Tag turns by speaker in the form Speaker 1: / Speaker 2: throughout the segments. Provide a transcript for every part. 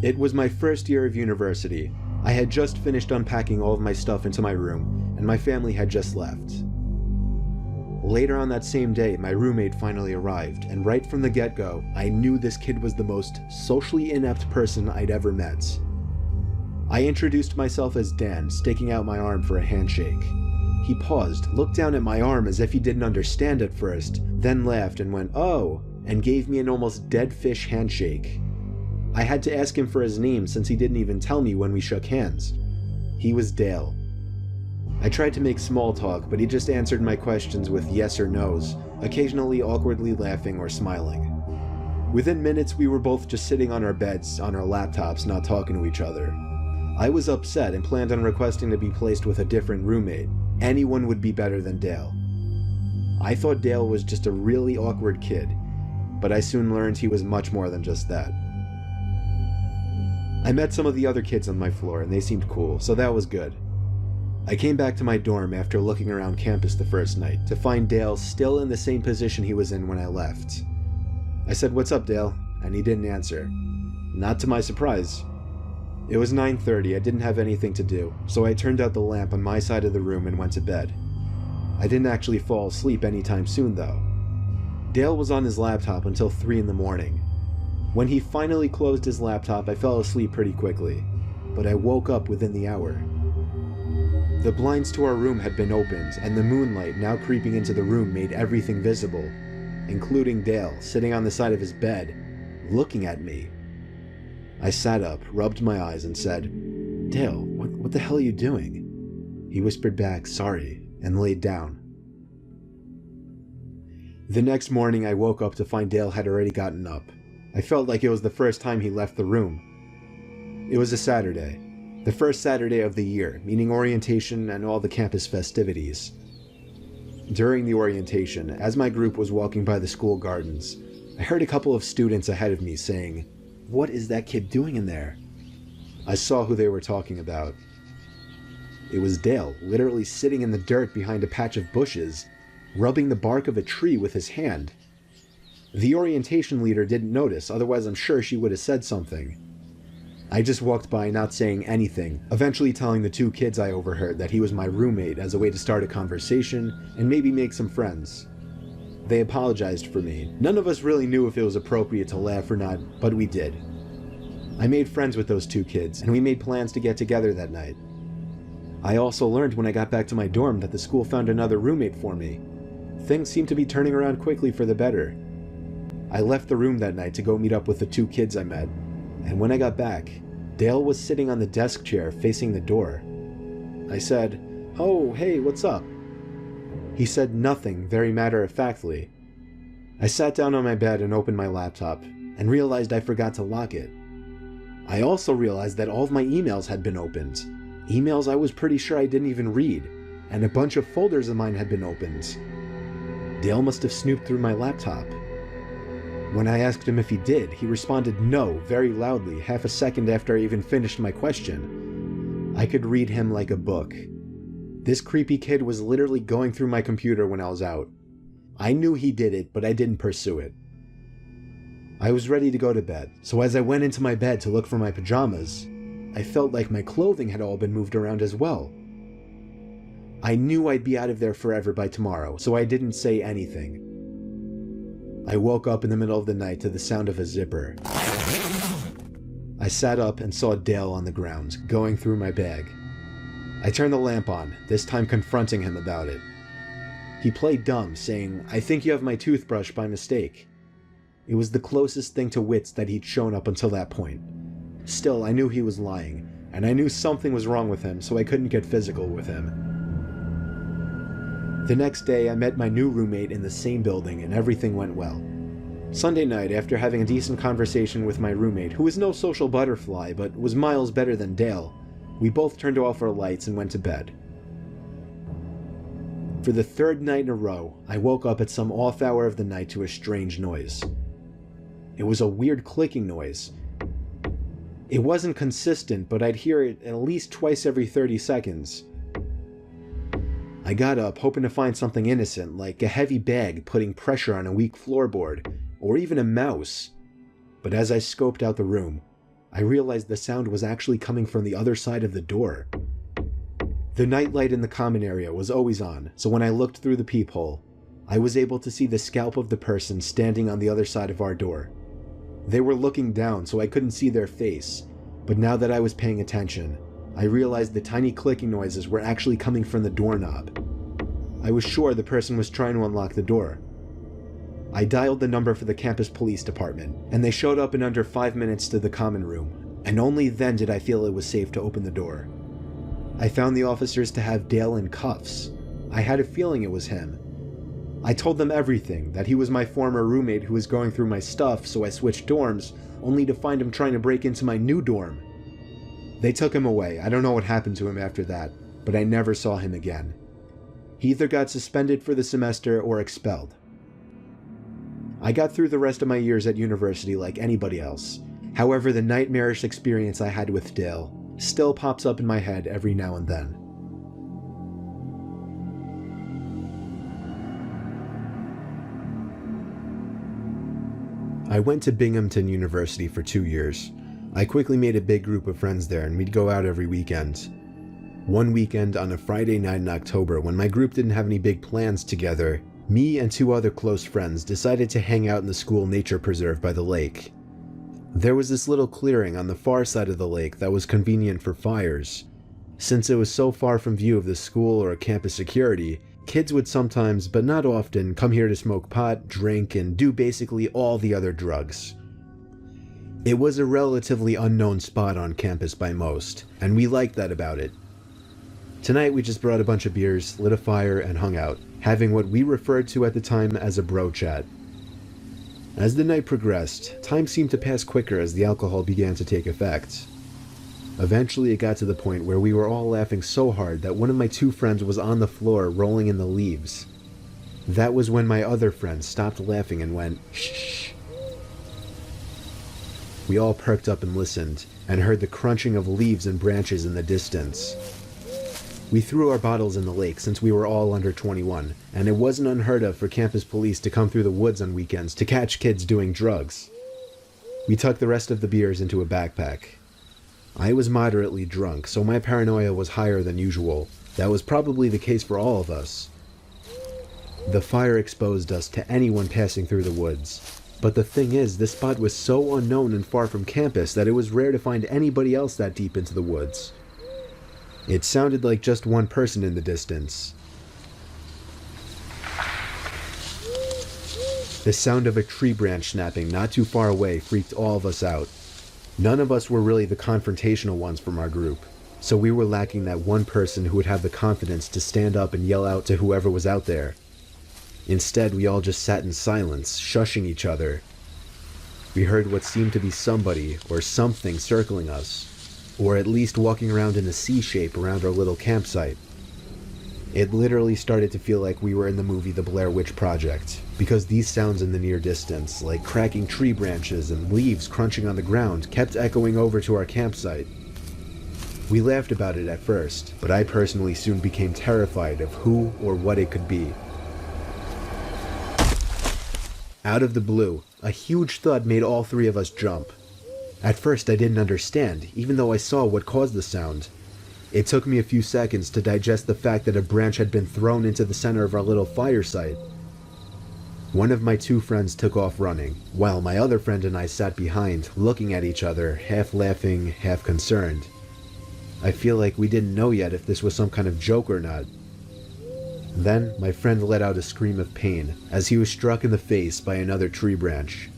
Speaker 1: It was my first year of university. I had just finished unpacking all of my stuff into my room, and my family had just left. Later on that same day, my roommate finally arrived, and right from the get-go, I knew this kid was the most socially inept person I'd ever met. I introduced myself as Dan, sticking out my arm for a handshake. He paused, looked down at my arm as if he didn't understand at first, then laughed and went, "Oh," and gave me an almost dead fish handshake. I had to ask him for his name since he didn't even tell me when we shook hands. He was Dale. I tried to make small talk, but he just answered my questions with yes or no's, occasionally awkwardly laughing or smiling. Within minutes, we were both just sitting on our beds, on our laptops, not talking to each other. I was upset and planned on requesting to be placed with a different roommate. Anyone would be better than Dale. I thought Dale was just a really awkward kid, but I soon learned he was much more than just that. I met some of the other kids on my floor and they seemed cool, so that was good. I came back to my dorm after looking around campus the first night to find Dale still in the same position he was in when I left. I said, "What's up, Dale?" and he didn't answer. Not to my surprise. It was 9:30, I didn't have anything to do, so I turned out the lamp on my side of the room and went to bed. I didn't actually fall asleep anytime soon though. Dale was on his laptop until 3 in the morning. When he finally closed his laptop, I fell asleep pretty quickly, but I woke up within the hour. The blinds to our room had been opened, and the moonlight now creeping into the room made everything visible, including Dale sitting on the side of his bed, looking at me. I sat up, rubbed my eyes, and said, "Dale, what the hell are you doing?" He whispered back, "Sorry," and laid down. The next morning, I woke up to find Dale had already gotten up. I felt like it was the first time he left the room. It was a Saturday, the first Saturday of the year, meaning orientation and all the campus festivities. During the orientation, as my group was walking by the school gardens, I heard a couple of students ahead of me saying, "What is that kid doing in there?" I saw who they were talking about. It was Dale, literally sitting in the dirt behind a patch of bushes, rubbing the bark of a tree with his hand. The orientation leader didn't notice, otherwise I'm sure she would have said something. I just walked by not saying anything, eventually telling the 2 kids I overheard that he was my roommate as a way to start a conversation and maybe make some friends. They apologized for me. None of us really knew if it was appropriate to laugh or not, but we did. I made friends with those 2 kids, and we made plans to get together that night. I also learned when I got back to my dorm that the school found another roommate for me. Things seemed to be turning around quickly for the better. I left the room that night to go meet up with the 2 kids I met, and when I got back, Dale was sitting on the desk chair facing the door. I said, "Oh, hey, what's up?" He said nothing, very matter-of-factly. I sat down on my bed and opened my laptop, and realized I forgot to lock it. I also realized that all of my emails had been opened. Emails I was pretty sure I didn't even read, and a bunch of folders of mine had been opened. Dale must have snooped through my laptop. When I asked him if he did, he responded no very loudly, half a second after I even finished my question. I could read him like a book. This creepy kid was literally going through my computer when I was out. I knew he did it, but I didn't pursue it. I was ready to go to bed, so as I went into my bed to look for my pajamas, I felt like my clothing had all been moved around as well. I knew I'd be out of there forever by tomorrow, so I didn't say anything. I woke up in the middle of the night to the sound of a zipper. I sat up and saw Dale on the ground, going through my bag. I turned the lamp on, this time confronting him about it. He played dumb, saying, "I think you have my toothbrush by mistake." It was the closest thing to wits that he'd shown up until that point. Still, I knew he was lying, and I knew something was wrong with him, so I couldn't get physical with him. The next day, I met my new roommate in the same building, and everything went well. Sunday night, after having a decent conversation with my roommate, who was no social butterfly, but was miles better than Dale, we both turned off our lights and went to bed. For the 3rd night in a row, I woke up at some off hour of the night to a strange noise. It was a weird clicking noise. It wasn't consistent, but I'd hear it at least twice every 30 seconds. I got up, hoping to find something innocent, like a heavy bag putting pressure on a weak floorboard, or even a mouse. But as I scoped out the room, I realized the sound was actually coming from the other side of the door. The nightlight in the common area was always on, so when I looked through the peephole, I was able to see the scalp of the person standing on the other side of our door. They were looking down, so I couldn't see their face, but now that I was paying attention, I realized the tiny clicking noises were actually coming from the doorknob. I was sure the person was trying to unlock the door. I dialed the number for the campus police department, and they showed up in under 5 minutes to the common room, and only then did I feel it was safe to open the door. I found the officers to have Dale in cuffs. I had a feeling it was him. I told them everything, that he was my former roommate who was going through my stuff, so I switched dorms, only to find him trying to break into my new dorm. They took him away. I don't know what happened to him after that, but I never saw him again. He either got suspended for the semester or expelled. I got through the rest of my years at university like anybody else. However, the nightmarish experience I had with Dale still pops up in my head every now and then. I went to Binghamton University for 2 years. I quickly made a big group of friends there, and we'd go out every weekend. One weekend on a Friday night in October, when my group didn't have any big plans together, me and 2 other close friends decided to hang out in the school nature preserve by the lake. There was this little clearing on the far side of the lake that was convenient for fires. Since it was so far from view of the school or campus security, kids would sometimes, but not often, come here to smoke pot, drink, and do basically all the other drugs. It was a relatively unknown spot on campus by most, and we liked that about it. Tonight we just brought a bunch of beers, lit a fire, and hung out, having what we referred to at the time as a bro chat. As the night progressed, time seemed to pass quicker as the alcohol began to take effect. Eventually it got to the point where we were all laughing so hard that one of my 2 friends was on the floor rolling in the leaves. That was when my other friend stopped laughing and went, "Shh." We all perked up and listened, and heard the crunching of leaves and branches in the distance. We threw our bottles in the lake since we were all under 21, and it wasn't unheard of for campus police to come through the woods on weekends to catch kids doing drugs. We tucked the rest of the beers into a backpack. I was moderately drunk, so my paranoia was higher than usual. That was probably the case for all of us. The fire exposed us to anyone passing through the woods. But the thing is, this spot was so unknown and far from campus that it was rare to find anybody else that deep into the woods. It sounded like just one person in the distance. The sound of a tree branch snapping not too far away freaked all of us out. None of us were really the confrontational ones from our group, so we were lacking that one person who would have the confidence to stand up and yell out to whoever was out there. Instead, we all just sat in silence, shushing each other. We heard what seemed to be somebody or something circling us, or at least walking around in a C shape around our little campsite. It literally started to feel like we were in the movie The Blair Witch Project, because these sounds in the near distance, like cracking tree branches and leaves crunching on the ground, kept echoing over to our campsite. We laughed about it at first, but I personally soon became terrified of who or what it could be. Out of the blue, a huge thud made all 3 of us jump. At first I didn't understand, even though I saw what caused the sound. It took me a few seconds to digest the fact that a branch had been thrown into the center of our little fire site. One of my 2 friends took off running, while my other friend and I sat behind, looking at each other, half laughing, half concerned. I feel like we didn't know yet if this was some kind of joke or not. Then, my friend let out a scream of pain as he was struck in the face by another tree branch.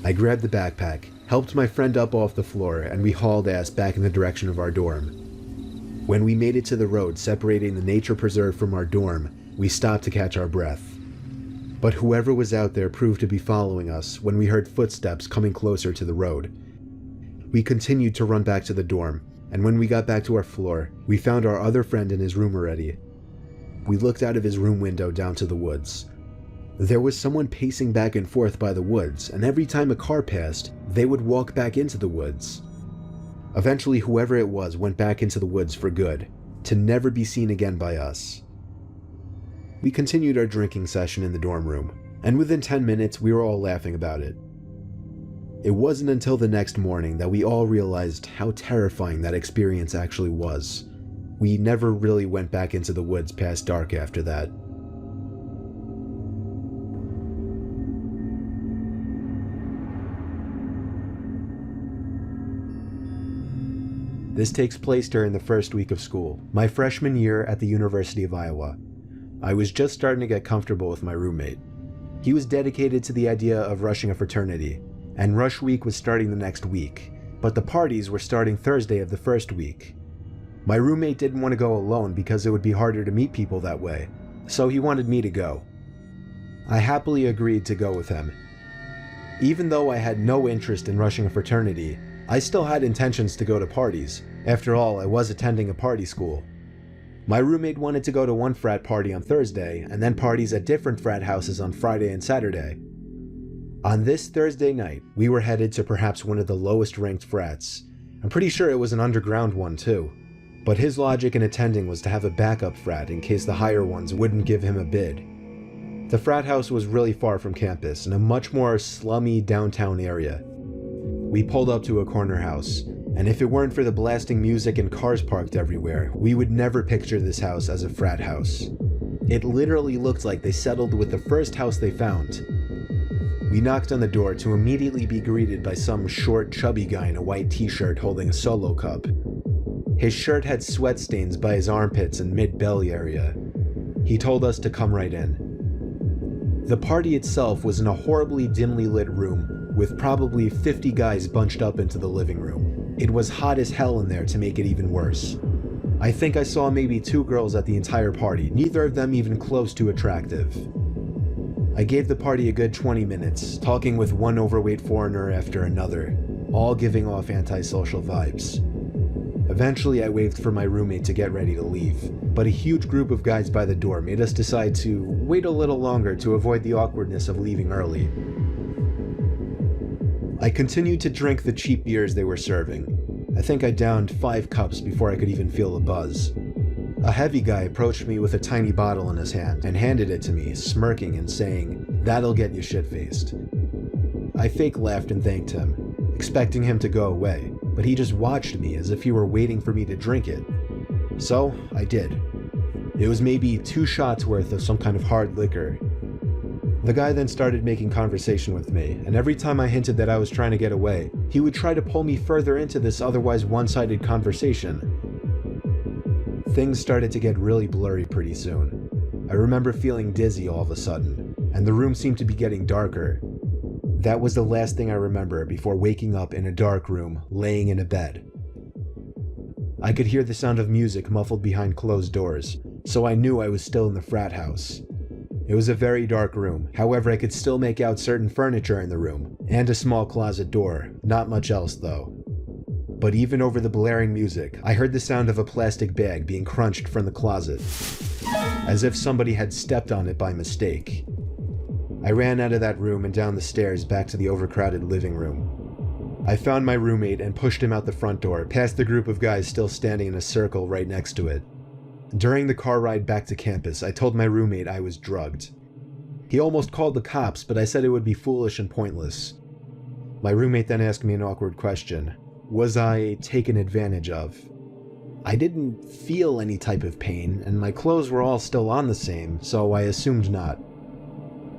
Speaker 1: I grabbed the backpack, helped my friend up off the floor, and we hauled ass back in the direction of our dorm. When we made it to the road separating the nature preserve from our dorm, we stopped to catch our breath. But whoever was out there proved to be following us when we heard footsteps coming closer to the road. We continued to run back to the dorm, and when we got back to our floor, we found our other friend in his room already. We looked out of his room window down to the woods. There was someone pacing back and forth by the woods, and every time a car passed, they would walk back into the woods. Eventually, whoever it was went back into the woods for good, to never be seen again by us. We continued our drinking session in the dorm room, and within 10 minutes we were all laughing about it. It wasn't until the next morning that we all realized how terrifying that experience actually was. We never really went back into the woods past dark after that. This takes place during the first week of school, my freshman year at the University of Iowa. I was just starting to get comfortable with my roommate. He was dedicated to the idea of rushing a fraternity, and rush week was starting the next week, but the parties were starting Thursday of the first week. My roommate didn't want to go alone because it would be harder to meet people that way, so he wanted me to go. I happily agreed to go with him. Even though I had no interest in rushing a fraternity, I still had intentions to go to parties. After all, I was attending a party school. My roommate wanted to go to one frat party on Thursday, and then parties at different frat houses on Friday and Saturday. On this Thursday night, we were headed to perhaps one of the lowest ranked frats. I'm pretty sure it was an underground one too. But his logic in attending was to have a backup frat in case the higher ones wouldn't give him a bid. The frat house was really far from campus, in a much more slummy downtown area. We pulled up to a corner house, and if it weren't for the blasting music and cars parked everywhere, we would never picture this house as a frat house. It literally looked like they settled with the first house they found. We knocked on the door to immediately be greeted by some short, chubby guy in a white t-shirt holding a Solo cup. His shirt had sweat stains by his armpits and mid-belly area. He told us to come right in. The party itself was in a horribly dimly lit room with probably 50 guys bunched up into the living room. It was hot as hell in there to make it even worse. I think I saw maybe 2 girls at the entire party, neither of them even close to attractive. I gave the party a good 20 minutes, talking with one overweight foreigner after another, all giving off antisocial vibes. Eventually I waved for my roommate to get ready to leave, but a huge group of guys by the door made us decide to wait a little longer to avoid the awkwardness of leaving early. I continued to drink the cheap beers they were serving. I think I downed 5 cups before I could even feel a buzz. A heavy guy approached me with a tiny bottle in his hand and handed it to me, smirking and saying, "That'll get you shit-faced." I fake laughed and thanked him, expecting him to go away, but he just watched me as if he were waiting for me to drink it. So, I did. It was maybe 2 shots worth of some kind of hard liquor. The guy then started making conversation with me, and every time I hinted that I was trying to get away, he would try to pull me further into this otherwise one-sided conversation. Things started to get really blurry pretty soon. I remember feeling dizzy all of a sudden, and the room seemed to be getting darker. That was the last thing I remember before waking up in a dark room, laying in a bed. I could hear the sound of music muffled behind closed doors, so I knew I was still in the frat house. It was a very dark room, however I could still make out certain furniture in the room, and a small closet door, not much else though. But even over the blaring music, I heard the sound of a plastic bag being crunched from the closet, as if somebody had stepped on it by mistake. I ran out of that room and down the stairs back to the overcrowded living room. I found my roommate and pushed him out the front door, past the group of guys still standing in a circle right next to it. During the car ride back to campus, I told my roommate I was drugged. He almost called the cops, but I said it would be foolish and pointless. My roommate then asked me an awkward question. Was I taken advantage of? I didn't feel any type of pain, and my clothes were all still on the same, so I assumed not.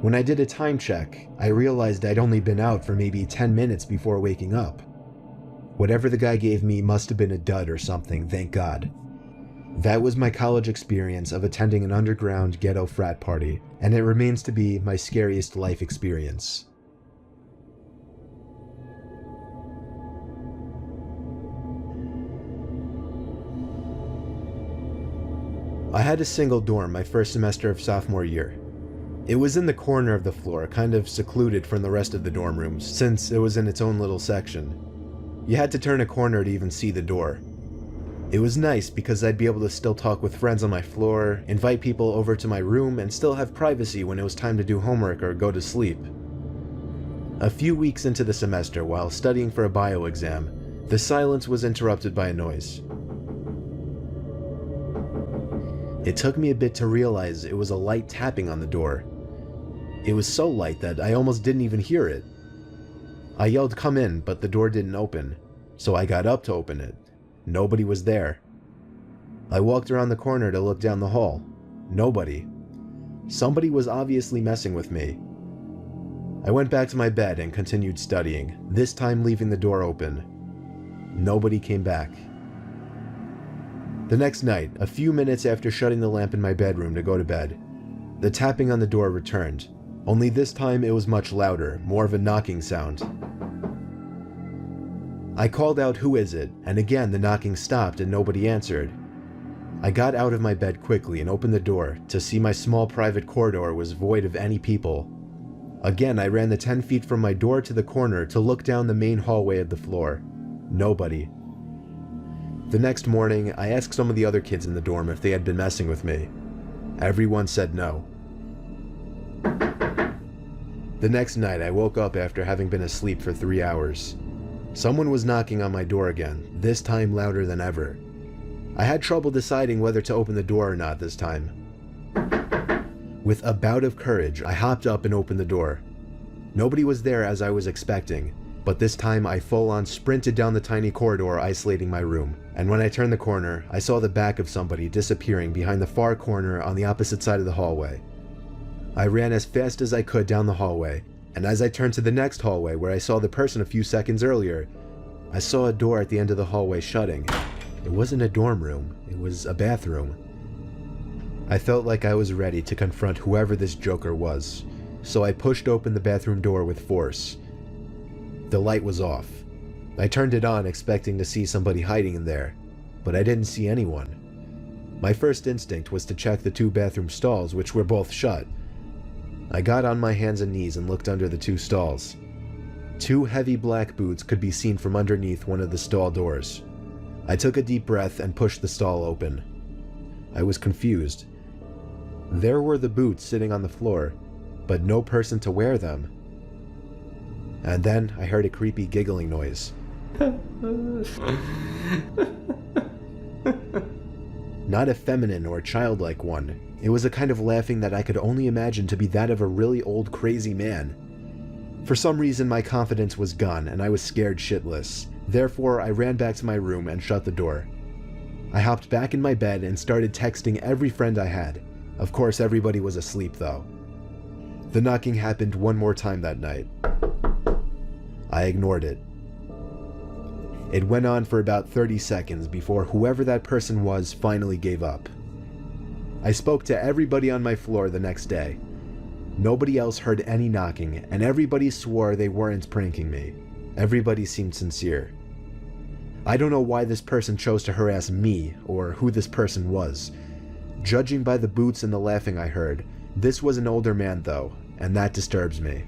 Speaker 1: When I did a time check, I realized I'd only been out for maybe 10 minutes before waking up. Whatever the guy gave me must have been a dud or something, thank God. That was my college experience of attending an underground ghetto frat party, and it remains to be my scariest life experience. I had a single dorm my first semester of sophomore year. It was in the corner of the floor, kind of secluded from the rest of the dorm rooms, since it was in its own little section. You had to turn a corner to even see the door. It was nice because I'd be able to still talk with friends on my floor, invite people over to my room, and still have privacy when it was time to do homework or go to sleep. A few weeks into the semester, while studying for a bio exam, the silence was interrupted by a noise. It took me a bit to realize it was a light tapping on the door. It was so light that I almost didn't even hear it. I yelled, "Come in," but the door didn't open, so I got up to open it. Nobody was there. I walked around the corner to look down the hall. Nobody. Somebody was obviously messing with me. I went back to my bed and continued studying, this time leaving the door open. Nobody came back. The next night, a few minutes after shutting the lamp in my bedroom to go to bed, the tapping on the door returned, only this time it was much louder, more of a knocking sound. I called out, "Who is it?" and again the knocking stopped and nobody answered. I got out of my bed quickly and opened the door to see my small private corridor was void of any people. Again, I ran the 10 feet from my door to the corner to look down the main hallway of the floor. Nobody. The next morning, I asked some of the other kids in the dorm if they had been messing with me. Everyone said no. The next night, I woke up after having been asleep for 3 hours. Someone was knocking on my door again, this time louder than ever. I had trouble deciding whether to open the door or not this time. With a bout of courage, I hopped up and opened the door. Nobody was there as I was expecting, but this time I full-on sprinted down the tiny corridor isolating my room, and when I turned the corner, I saw the back of somebody disappearing behind the far corner on the opposite side of the hallway. I ran as fast as I could down the hallway, and as I turned to the next hallway where I saw the person a few seconds earlier, I saw a door at the end of the hallway shutting. It wasn't a dorm room, it was a bathroom. I felt like I was ready to confront whoever this joker was, so I pushed open the bathroom door with force. The light was off. I turned it on expecting to see somebody hiding in there, but I didn't see anyone. My first instinct was to check the 2 bathroom stalls, which were both shut. I got on my hands and knees and looked under the 2 stalls. 2 heavy black boots could be seen from underneath one of the stall doors. I took a deep breath and pushed the stall open. I was confused. There were the boots sitting on the floor, but no person to wear them. And then I heard a creepy giggling noise. Not a feminine or childlike one. It was a kind of laughing that I could only imagine to be that of a really old crazy man. For some reason my confidence was gone and I was scared shitless. Therefore, I ran back to my room and shut the door. I hopped back in my bed and started texting every friend I had. Of course, everybody was asleep though. The knocking happened one more time that night. I ignored it. It went on for about 30 seconds before whoever that person was finally gave up. I spoke to everybody on my floor the next day. Nobody else heard any knocking, and everybody swore they weren't pranking me. Everybody seemed sincere. I don't know why this person chose to harass me, or who this person was. Judging by the boots and the laughing I heard, this was an older man though, and that disturbs me.